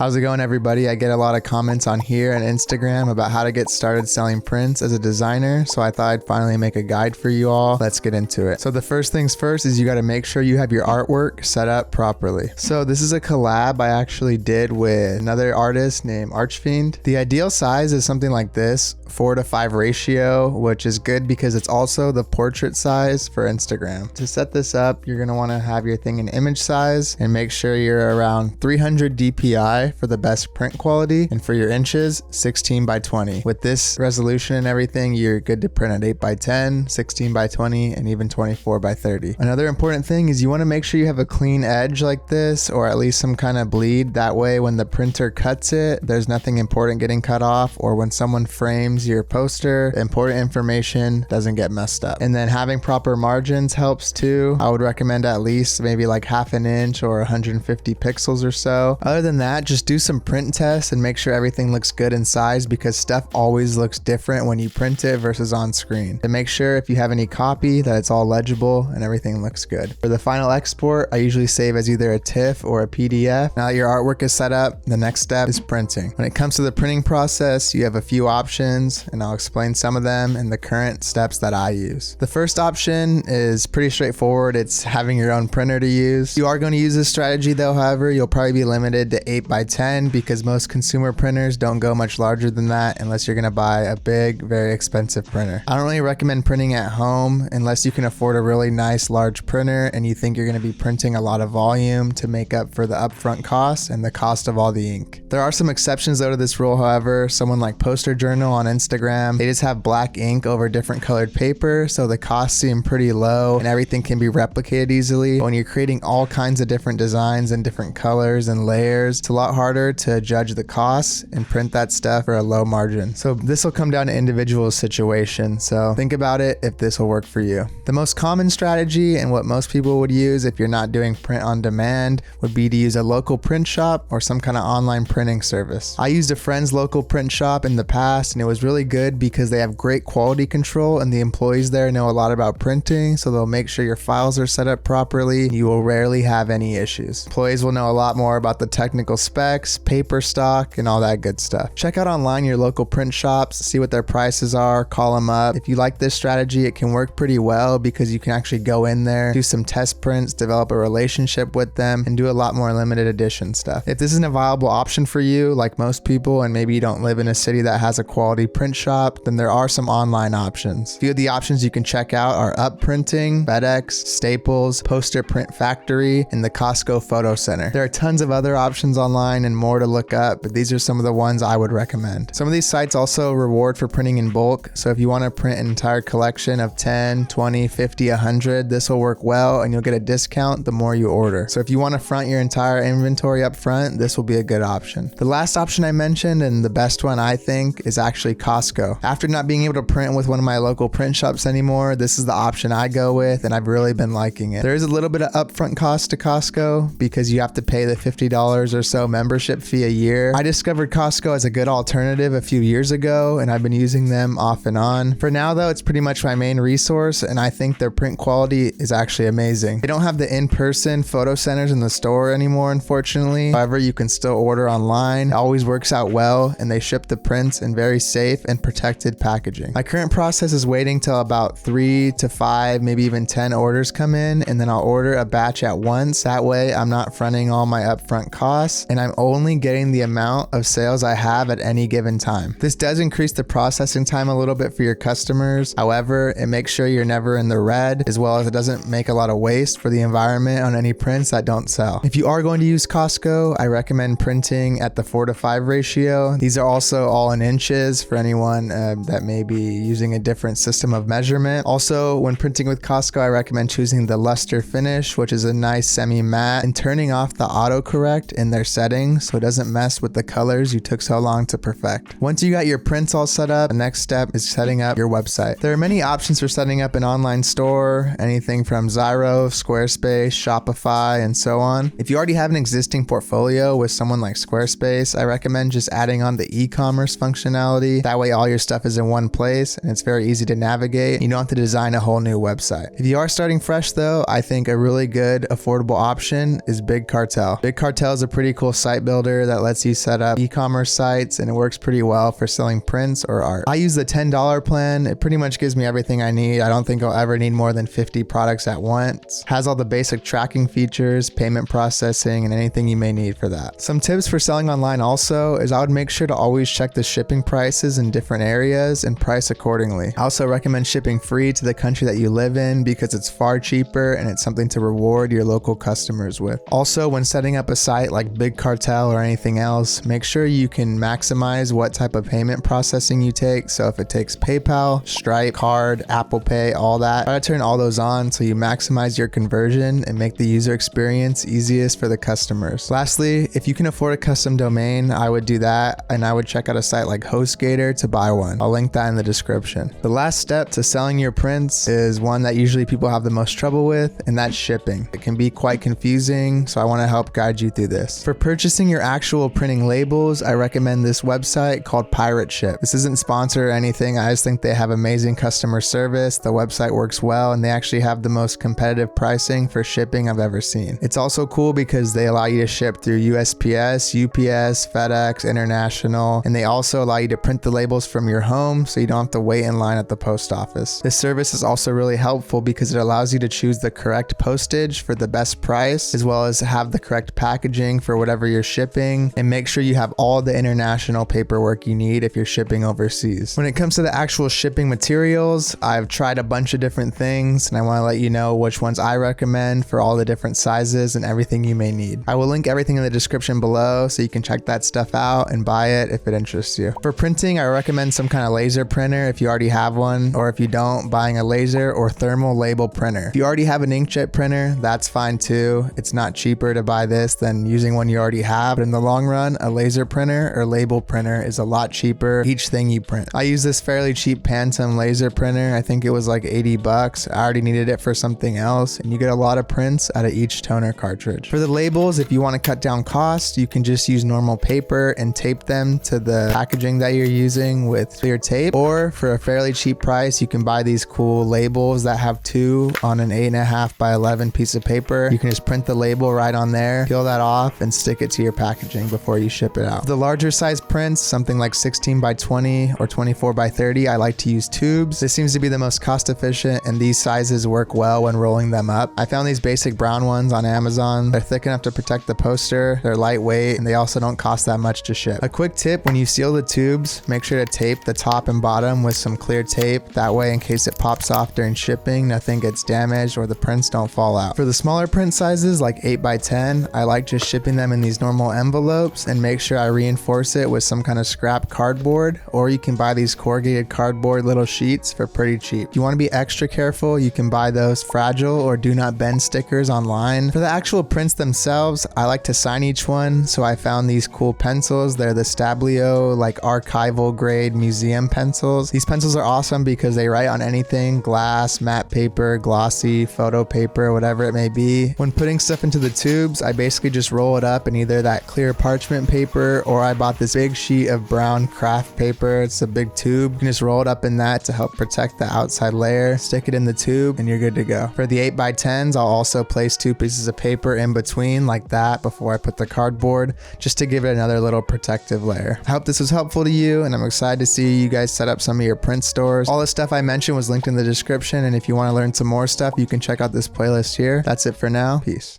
How's it going, everybody? I get a lot of comments on here and Instagram about how to get started selling prints as a designer, so I thought I'd finally make a guide for you all. Let's get into it. So the first things first is you got to make sure you have your artwork set up properly. So this is a collab I actually did with another artist named Archfiend. The ideal size is something like this, 4:5 ratio, which is good because it's also the portrait size for Instagram. To set this up, you're going to want to have your thing in image size and make sure you're around 300 DPI for the best print quality, and for your inches, 16:20. With this resolution and everything, you're good to print at 8:10, 16:20, and even 24:30. Another important thing is you want to make sure you have a clean edge like this, or at least some kind of bleed. That way when the printer cuts it, there's nothing important getting cut off, or when someone frames your poster, important information doesn't get messed up. And then having proper margins helps too. I would recommend at least maybe like half an inch or 150 pixels or so. Other than that, just do some print tests and make sure everything looks good in size, because stuff always looks different when you print it versus on screen. To make sure if you have any copy that it's all legible and everything looks good. For the final export, I usually save as either a TIFF or a PDF. Now that your artwork is set up, the next step is printing. When it comes to the printing process, you have a few options, and I'll explain some of them and the current steps that I use. The first option is pretty straightforward. It's having your own printer to use. If you are going to use this strategy though, however, you'll probably be limited to 8:10 because most consumer printers don't go much larger than that unless you're going to buy a big, very expensive printer. I don't really recommend printing at home unless you can afford a really nice large printer and you think you're going to be printing a lot of volume to make up for the upfront costs and the cost of all the ink. There are some exceptions though to this rule, however. Someone like Poster Journal on Instagram, they just have black ink over different colored paper, so the costs seem pretty low and everything can be replicated easily. But when you're creating all kinds of different designs and different colors and layers, it's a lot harder to judge the costs and print that stuff for a low margin. So this will come down to individual situation. So think about it if this will work for you. The most common strategy and what most people would use if you're not doing print on demand would be to use a local print shop or some kind of online printing service. I used a friend's local print shop in the past and it was really good because they have great quality control and the employees there know a lot about printing, so they'll make sure your files are set up properly. You will rarely have any issues. Employees will know a lot more about the technical specs, paper stock, and all that good stuff. Check out online your local print shops, see what their prices are, call them up. If you like this strategy, it can work pretty well because you can actually go in there, do some test prints, develop a relationship with them, and do a lot more limited edition stuff. If this isn't a viable option for you, like most people, and maybe you don't live in a city that has a quality print shop, then there are some online options. A few of the options you can check out are Up Printing, FedEx, Staples, Poster Print Factory, and the Costco Photo Center. There are tons of other options online and more to look up, but these are some of the ones I would recommend. Some of these sites also reward for printing in bulk, so if you want to print an entire collection of 10, 20, 50, 100, this will work well and you'll get a discount the more you order. So if you want to front your entire inventory up front, this will be a good option. The last option I mentioned, and the best one I think, is actually Costco. After not being able to print with one of my local print shops anymore, this is the option I go with and I've really been liking it. There is a little bit of upfront cost to Costco because you have to pay the $50 or so membership fee a year. I discovered Costco as a good alternative a few years ago and I've been using them off and on. For now though, it's pretty much my main resource and I think their print quality is actually amazing. They don't have the in-person photo centers in the store anymore, unfortunately. However, you can still order online. It always works out well and they ship the prints in very safe and protected packaging. My current process is waiting till about 3 to 5, maybe even 10 orders come in, and then I'll order a batch at once. That way I'm not fronting all my upfront costs and I'm only getting the amount of sales I have at any given time. This does increase the processing time a little bit for your customers. However, it makes sure you're never in the red, as well as it doesn't make a lot of waste for the environment on any prints that don't sell. If you are going to use Costco, I recommend printing at the 4:5 ratio. These are also all in inches for anyone that may be using a different system of measurement. Also, when printing with Costco, I recommend choosing the luster finish, which is a nice semi-matte, and turning off the autocorrect in their settings so it doesn't mess with the colors you took so long to perfect. Once you got your prints all set up, the next step is setting up your website. There are many options for setting up an online store, anything from Zyro, Squarespace, Shopify, and so on. If you already have an existing portfolio with someone like Squarespace, I recommend just adding on the e-commerce functionality. That way all your stuff is in one place and it's very easy to navigate. You don't have to design a whole new website. If you are starting fresh though, I think a really good affordable option is Big Cartel. Big Cartel is a pretty cool site site builder that lets you set up e-commerce sites, and it works pretty well for selling prints or art. I use the $10 plan. It pretty much gives me everything I need. I don't think I'll ever need more than 50 products at once. Has all the basic tracking features, payment processing, and anything you may need for that. Some tips for selling online also is I would make sure to always check the shipping prices in different areas and price accordingly. I also recommend shipping free to the country that you live in because it's far cheaper and it's something to reward your local customers with. Also, when setting up a site like Big Cartel or anything else, make sure you can maximize what type of payment processing you take. So if it takes PayPal, Stripe, Card, Apple Pay, all that, try to turn all those on so you maximize your conversion and make the user experience easiest for the customers. Lastly, if you can afford a custom domain, I would do that, and I would check out a site like HostGator to buy one. I'll link that in the description. The last step to selling your prints is one that usually people have the most trouble with, and that's shipping. It can be quite confusing, so I want to help guide you through this. For purchasing your actual printing labels, I recommend this website called Pirate Ship. This isn't sponsored or anything. I just think they have amazing customer service. The website works well, and they actually have the most competitive pricing for shipping I've ever seen. It's also cool because they allow you to ship through USPS, UPS, FedEx, International, and they also allow you to print the labels from your home so you don't have to wait in line at the post office. This service is also really helpful because it allows you to choose the correct postage for the best price, as well as have the correct packaging for whatever you're shipping, and make sure you have all the international paperwork you need if you're shipping overseas. When it comes to the actual shipping materials, I've tried a bunch of different things, and I want to let you know which ones I recommend for all the different sizes and everything you may need. I will link everything in the description below so you can check that stuff out and buy it if it interests you. For printing, I recommend some kind of laser printer if you already have one, or if you don't, buying a laser or thermal label printer. If you already have an inkjet printer, that's fine too. It's not cheaper to buy this than using one you already have, but in the long run, a laser printer or label printer is a lot cheaper each thing you print. I use this fairly cheap Phantom laser printer. I think it was like 80 bucks. I already needed it for something else, and you get a lot of prints out of each toner cartridge. For the labels, if you want to cut down costs, you can just use normal paper and tape them to the packaging that you're using with clear tape, or for a fairly cheap price, you can buy these cool labels that have two on an 8.5 by 11 piece of paper. You can just print the label right on there, peel that off, and stick it to your packaging before you ship it out. For the larger size prints, something like 16 by 20 or 24 by 30, I like to use tubes. This seems to be the most cost efficient, and these sizes work well when rolling them up. I found these basic brown ones on Amazon. They're thick enough to protect the poster, they're lightweight, and they also don't cost that much to ship. A quick tip: when you seal the tubes, make sure to tape the top and bottom with some clear tape. That way, in case it pops off during shipping, nothing gets damaged or the prints don't fall out. For the smaller print sizes like 8 by 10, I like just shipping them in these normal envelopes and make sure I reinforce it with some kind of scrap cardboard, or you can buy these corrugated cardboard little sheets for pretty cheap. If you want to be extra careful, you can buy those fragile or do not bend stickers online. For the actual prints themselves, I like to sign each one, so I found these cool pencils. They're the Stablio like archival grade museum pencils. These pencils are awesome because they write on anything: glass, matte paper, glossy, photo paper, whatever it may be. When putting stuff into the tubes, I basically just roll it up in either that clear parchment paper, or I bought this big sheet of brown craft paper. It's a big tube. You can just roll it up in that to help protect the outside layer, stick it in the tube, and you're good to go. For the 8 by 10s, I'll also place 2 pieces of paper in between like that before I put the cardboard, just to give it another little protective layer. I hope this was helpful to you, and I'm excited to see you guys set up some of your print stores. All the stuff I mentioned was linked in the description, and if you want to learn some more stuff, you can check out this playlist here. That's it for now. Peace.